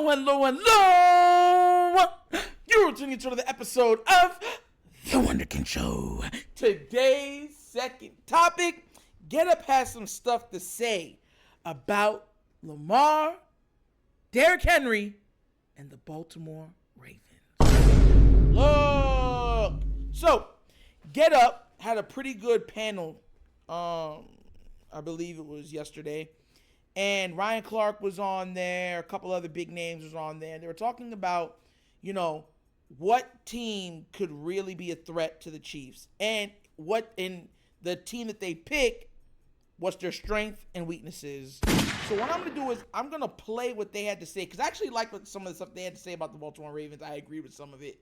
Hello. You're tuning into the episode of The Wunderkind Show. Today's second topic, Get Up has some stuff to say about Lamar, Derrick Henry, and the Baltimore Ravens. Look. So, Get Up had a pretty good panel, I believe it was yesterday. And Ryan Clark was on there. A couple other big names was on there. They were talking about, what team could really be a threat to the Chiefs. And what in the team that they pick, what's their strengths and weaknesses. So what I'm going to do is I'm going to play what they had to say. Because I actually like what some of the stuff they had to say about the Baltimore Ravens. I agree with some of it.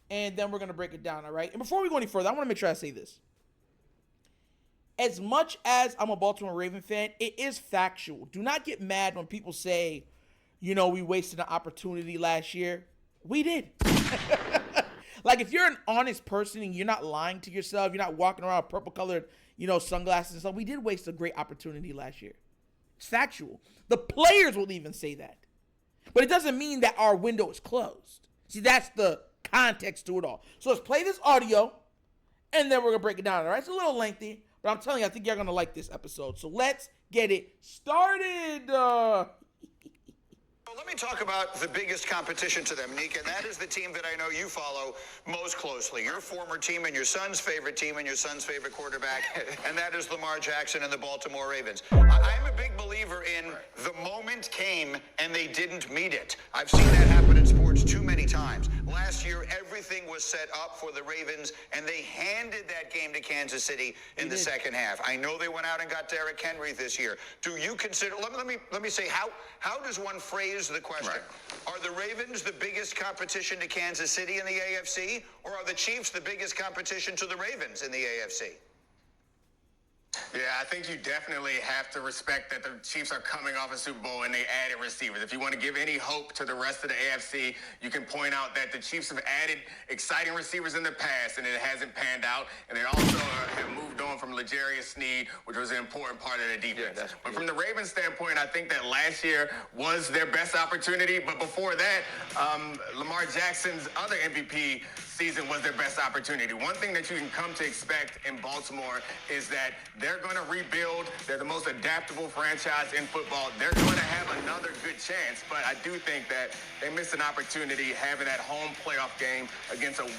And then we're going to break it down, all right? And before we go any further, I want to make sure I say this. As much as I'm a Baltimore Raven fan, it is factual. Do not get mad when people say, we wasted an opportunity last year. We did. Like, if you're an honest person and you're not lying to yourself, you're not walking around with purple-colored, sunglasses and stuff, we did waste a great opportunity last year. It's factual. The players will even say that. But it doesn't mean that our window is closed. See, that's the context to it all. So let's play this audio, and then we're going to break it down, all right? It's a little lengthy. But I'm telling you, I think you're going to like this episode. So let's get it started. Let me talk about the biggest competition to them, Nick, and that is the team that I know you follow most closely. Your former team and your son's favorite team and your son's favorite quarterback, and that is Lamar Jackson and the Baltimore Ravens. I'm a big believer in the moment came and they didn't meet it. I've seen that happen in sports too many times. Last year, everything was set up for the Ravens, and they handed that game to Kansas City in the second half. I know they went out and got Derrick Henry this year. Do you consider, let me say, how does one phrase the question? Right. Are the Ravens the biggest competition to Kansas City in the AFC, or are the Chiefs the biggest competition to the Ravens in the AFC? Yeah, I think you definitely have to respect that the Chiefs are coming off a Super Bowl and they added receivers. If you want to give any hope to the rest of the AFC, you can point out that the Chiefs have added exciting receivers in the past and it hasn't panned out. And they also have moved on from L'Jarius Sneed, which was an important part of the defense. Yeah, but from the Ravens standpoint, I think that last year was their best opportunity. But before that, Lamar Jackson's other MVP season was their best opportunity. One thing that you can come to expect in Baltimore is that they're going to rebuild. They're the most adaptable franchise in football. They're going to have another good chance, but I do think that they missed an opportunity having that home playoff game against a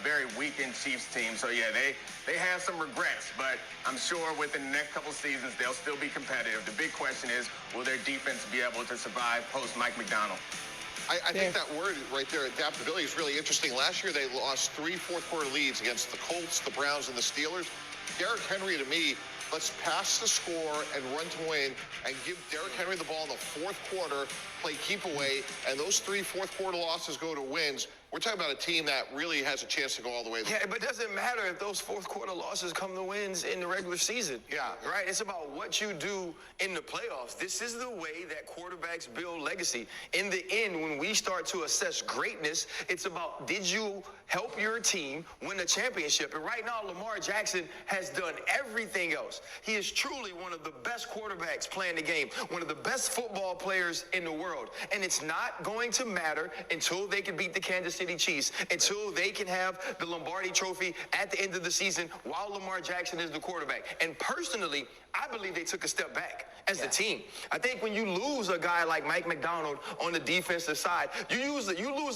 very weakened Chiefs team. So yeah, they have some regrets, but I'm sure within the next couple seasons they'll still be competitive. The big question is, will their defense be able to survive post Mike McDonald? I think that word right there, adaptability, is really interesting. Last year, they lost 3 fourth-quarter leads against the Colts, the Browns, and the Steelers. Derrick Henry, to me, let's pass the score and run to win and give Derrick Henry the ball in the fourth quarter, play keep away, and those 3 fourth-quarter losses go to wins. We're talking about a team that really has a chance to go all the way. Yeah, but it doesn't matter if those fourth-quarter losses come to wins in the regular season. Yeah. Right? It's about what you do in the playoffs. This is the way that quarterbacks build legacy. In the end, when we start to assess greatness, it's about, did you help your team win a championship? And right now, Lamar Jackson has done everything else. He is truly one of the best quarterbacks playing the game, one of the best football players in the world. And it's not going to matter until they can beat the Kansas City Chiefs, until they can have the Lombardi Trophy at the end of the season while Lamar Jackson is the quarterback. And personally, I believe they took a step back as a team. I think when you lose a guy like Mike McDonald on the defensive side, you lose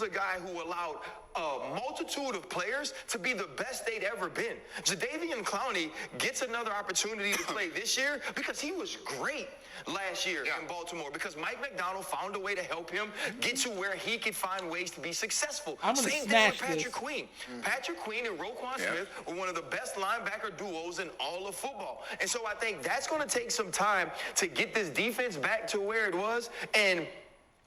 a guy who allowed a multitude of players to be the best they'd ever been. Jadeveon Clowney gets another opportunity to play this year because he was great last year in Baltimore, because Mike McDonald found a way to help him get to where he could find ways to be successful. Same thing with Patrick Queen. Patrick Queen and Roquan Smith were one of the best linebacker duos in all of football. And so I think that's going to take some time to get this defense back to where it was. And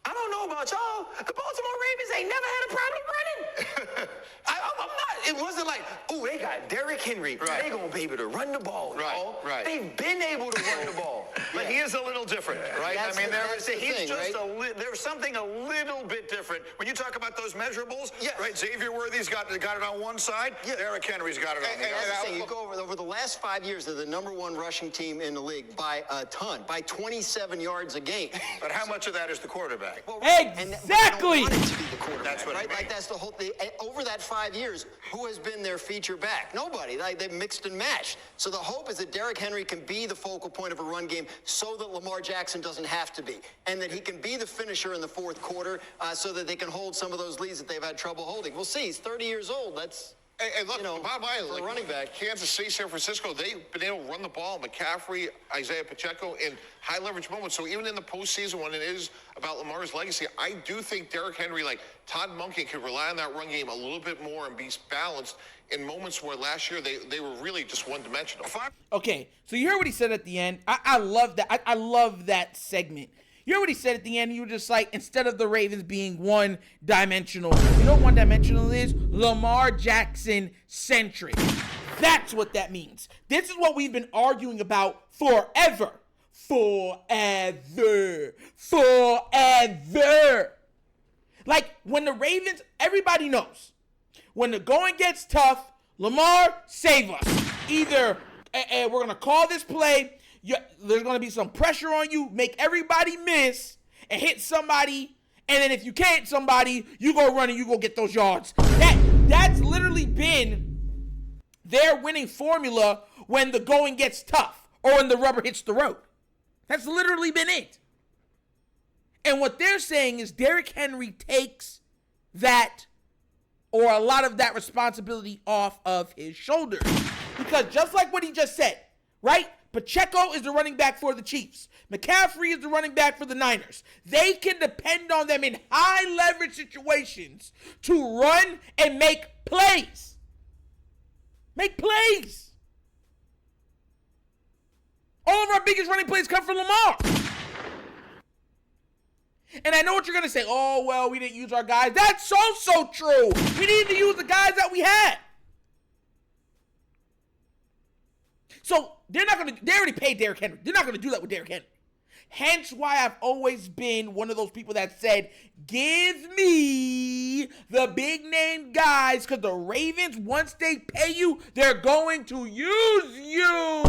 I don't know about y'all, the Baltimore Ravens ain't never had a problem running. I'm not. it wasn't like, oh, they got Derrick Henry. Right. They going to be able to run the ball. Right, right. They've been able to run the ball. But he is a little different, right? That's I mean, that's the he's thing, just right? there's something a little bit different. When you talk about those measurables, Yes. right? Xavier Worthy's got it on one side. Derrick Henry's got it on the That's other. the thing. You go over the last 5 years, they're the number one rushing team in the league by a ton, by 27 yards a game. But how much of that is the quarterback? Well, Exactly. And they don't want it to be the quarterback, That's what I right? mean. Like that's the whole thing. Over that 5 years, who has been their feature back? Nobody. Like they've mixed and matched. So the hope is that Derrick Henry can be the focal point of a run game, so that Lamar Jackson doesn't have to be, and that he can be the finisher in the fourth quarter, so that they can hold some of those leads that they've had trouble holding. We'll see. He's 30 years old. That's. And look, bottom line, for a running back. Kansas City, San Francisco, they've been able to run the ball. McCaffrey, Isaiah Pacheco in high leverage moments. So even in the postseason, when it is about Lamar's legacy, I do think Derrick Henry, like Todd Monken, could rely on that run game a little bit more and be balanced in moments where last year they were really just one-dimensional. Okay, so you heard what he said at the end. I love that. I love that segment. You heard what he said at the end. You were just like, instead of the Ravens being one-dimensional, you know what one-dimensional is? Lamar Jackson centric. That's what that means. This is what we've been arguing about forever. Forever. Like, when the Ravens, everybody knows, when the going gets tough, Lamar, save us. Either we're going to call this play, there's going to be some pressure on you, make everybody miss, and hit somebody, and then if you can't hit somebody, you go run and you go get those yards. That's literally been their winning formula when the going gets tough or when the rubber hits the road. That's literally been it. And what they're saying is Derrick Henry takes that, or a lot of that responsibility, off of his shoulders. Because just like what he just said, right? Pacheco is the running back for the Chiefs. McCaffrey is the running back for the Niners. They can depend on them in high leverage situations to run and make plays. Make plays. All of our biggest running plays come from Lamar. And I know what you're going to say. Oh, well, we didn't use our guys. That's so true. We need to use the guys that we had. So they already paid Derrick Henry. They're not going to do that with Derrick Henry. Hence why I've always been one of those people that said, give me the big name guys, because the Ravens, once they pay you, they're going to use you.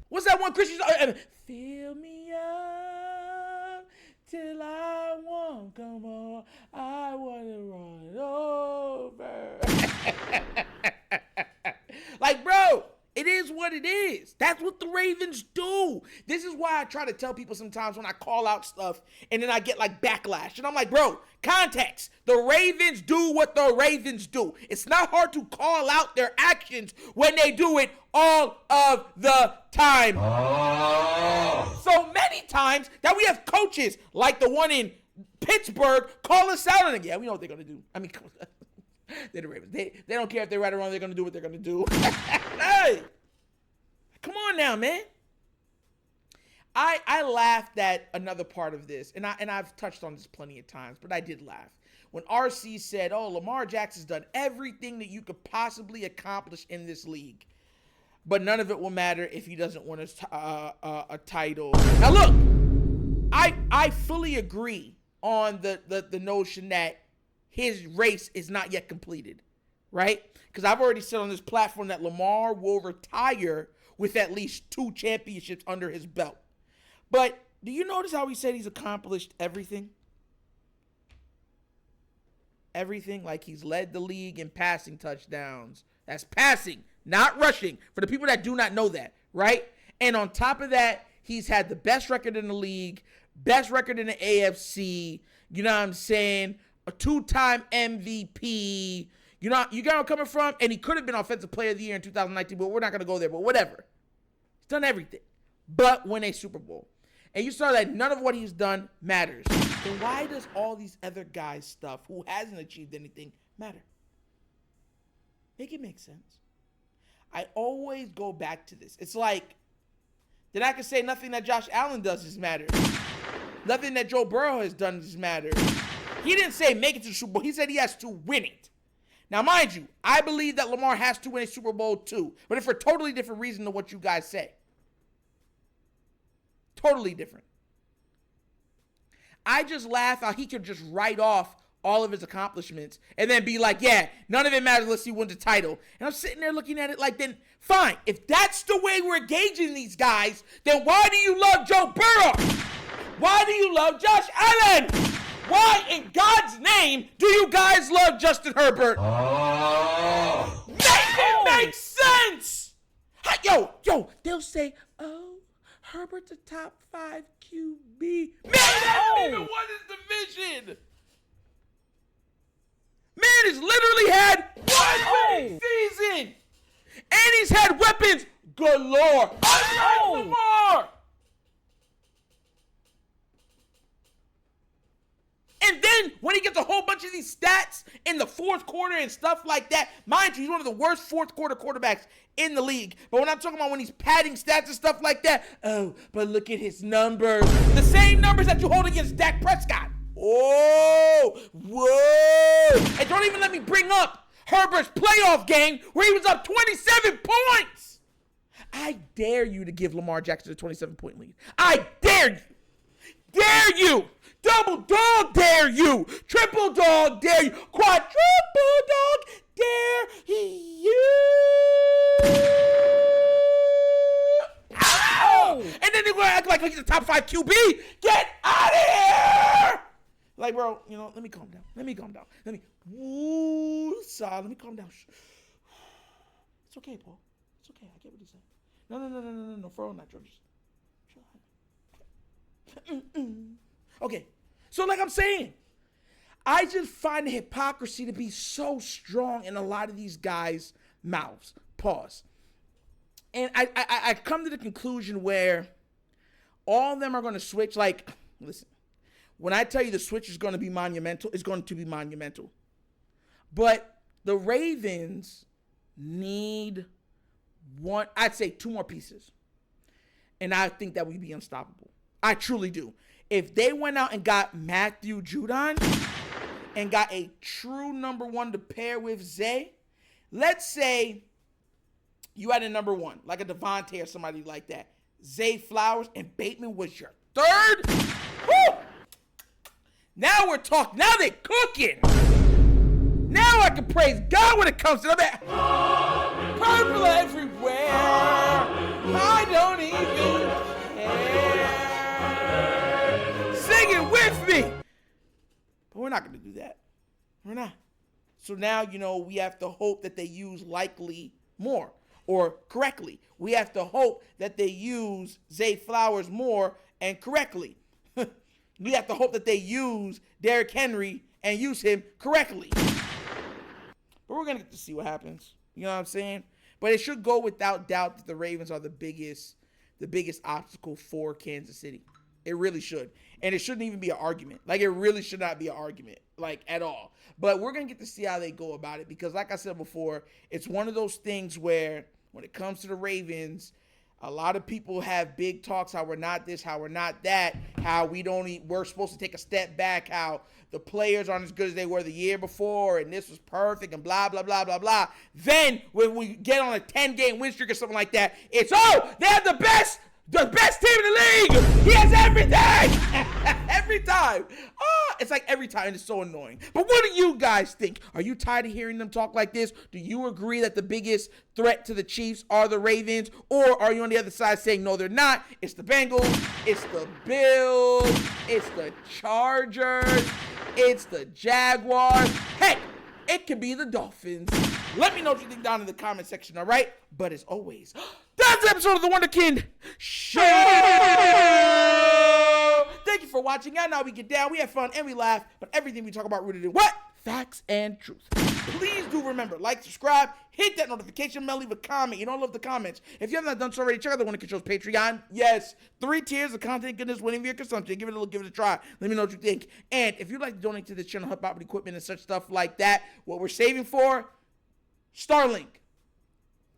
What's that one Christian song? Fill me up till I won't come on. I want to run over. Like, bro, it is what it is. That's what the Ravens do. This is why I try to tell people sometimes when I call out stuff and then I get like backlash. And I'm like, bro, context. The Ravens do what the Ravens do. It's not hard to call out their actions when they do it all of the time. So many times that we have coaches like the one in Pittsburgh call us out on it. Yeah, we know what they're going to do. I mean, they're the Ravens. They don't care if they're right or wrong. They're going to do what they're going to do. Hey, come on now, man. I laughed at another part of this, and I've touched on this plenty of times, but I did laugh. When RC said, oh, Lamar Jackson's done everything that you could possibly accomplish in this league, but none of it will matter if he doesn't win a title. Now, look, I fully agree on the notion that his race is not yet completed, right? Because I've already said on this platform that Lamar will retire with at least 2 championships under his belt. But do you notice how he said he's accomplished everything? Everything. Like he's led the league in passing touchdowns. That's passing, not rushing. For the people that do not know that, right? And on top of that, he's had the best record in the league, best record in the AFC. You know what I'm saying? A 2-time MVP. You know where I'm coming from? And he could have been Offensive Player of the Year in 2019, but we're not going to go there. But whatever. He's done everything but win a Super Bowl. And you saw that none of what he's done matters. Then why does all these other guys' stuff, who hasn't achieved anything, matter? Make it make sense. I always go back to this. It's like, then I can say nothing that Josh Allen does is matter. Nothing that Joe Burrow has done is matter. He didn't say make it to the Super Bowl. He said he has to win it. Now, mind you, I believe that Lamar has to win a Super Bowl too, but it's for a totally different reason than what you guys say. Totally different. I just laugh how he could just write off all of his accomplishments and then be like, yeah, none of it matters unless he wins the title. And I'm sitting there looking at it like, then fine. If that's the way we're engaging these guys, then why do you love Joe Burrow? Why do you love Josh Allen? Why in God's name do you guys love Justin Herbert? Make it make sense! Yo, they'll say, oh, Herbert's a top 5 QB. Man, that even won his division. Man has literally had one winning season. And he's had weapons galore. Unlike Lamar. And then when he gets a whole bunch of these stats in the fourth quarter and stuff like that, mind you, he's one of the worst fourth quarter quarterbacks in the league. But when I'm talking about when he's padding stats and stuff like that, oh, but look at his numbers. The same numbers that you hold against Dak Prescott. Oh, whoa. And don't even let me bring up Herbert's playoff game where he was up 27 points. I dare you to give Lamar Jackson a 27-point lead. I dare you. Dare you. Double dog dare you. Triple dog dare you. Quadruple dog dare you. Ow! And then they're going to act like he's a top 5 QB. Get out of here. Like, bro, let me calm down. Let me, let me calm down. It's okay, Paul. It's okay. I get what he's saying. No, for all not, George. Okay, so like I'm saying, I just find the hypocrisy to be so strong in a lot of these guys' mouths. Pause. And I come to the conclusion where all of them are going to switch. Like, listen, when I tell you the switch is going to be monumental, it's going to be monumental. But the Ravens need I'd say 2 more pieces. And I think that would be unstoppable. I truly do. If they went out and got Matthew Judon and got a true number 1 to pair with Zay, let's say you had a number 1, like a Devontae or somebody like that. Zay Flowers and Bateman was your 3rd. Woo! Now we're talking. Now they're cooking. Now I can praise God when it comes to that. Purple everywhere. I don't even care. Sing it with me. But we're not going to do that. We're not. So now, we have to hope that they use likely more or correctly. We have to hope that they use Zay Flowers more and correctly. We have to hope that they use Derrick Henry and use him correctly. But we're going to get to see what happens. You know what I'm saying? But it should go without doubt that the Ravens are the biggest obstacle for Kansas City. It really should. And it shouldn't even be an argument. Like, it really should not be an argument, like, at all. But we're going to get to see how they go about it because, like I said before, it's one of those things where when it comes to the Ravens, a lot of people have big talks how we're not this, how we're not that, how we're supposed to take a step back, how the players aren't as good as they were the year before, and this was perfect, and blah, blah, blah, blah, blah. Then when we get on a 10-game win streak or something like that, it's, they have the best team in the league. He has everything. Every time. It's like every time. It's so annoying. But what do you guys think? Are you tired of hearing them talk like this? Do you agree that the biggest threat to the Chiefs are the Ravens? Or are you on the other side saying, no, they're not? It's the Bengals. It's the Bills. It's the Chargers. It's the Jaguars. Heck, it could be the Dolphins. Let me know what you think down in the comment section, all right? But as always, that's the episode of The Wunderkind Show. Thank you for watching. And now we get down. We have fun and we laugh. But everything we talk about rooted in what? Facts and truth. Please do remember, like, subscribe, hit that notification bell, leave a comment. You don't love the comments. If you have not done so already, check out The Wunderkind Show's Patreon. Yes, 3 tiers of content goodness waiting for your consumption. Give it a try. Let me know what you think. And if you'd like to donate to this channel, help out with equipment and such stuff like that, what we're saving for, Starlink.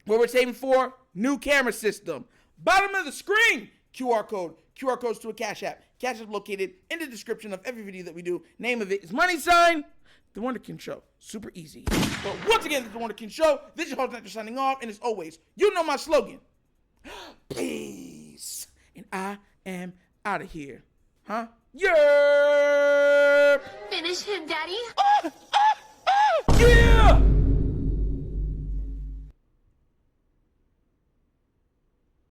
What we're saving for, new camera system. Bottom of the screen, QR code. QR codes to a Cash App. Cash App located in the description of every video that we do. Name of it is money sign The Wunderkind Show. Super easy. But once again, this is The Wunderkind Show. This is your host, Nectar, signing off. And as always, you know my slogan. Peace. And I am out of here. Huh? Yeah. Finish him, Daddy.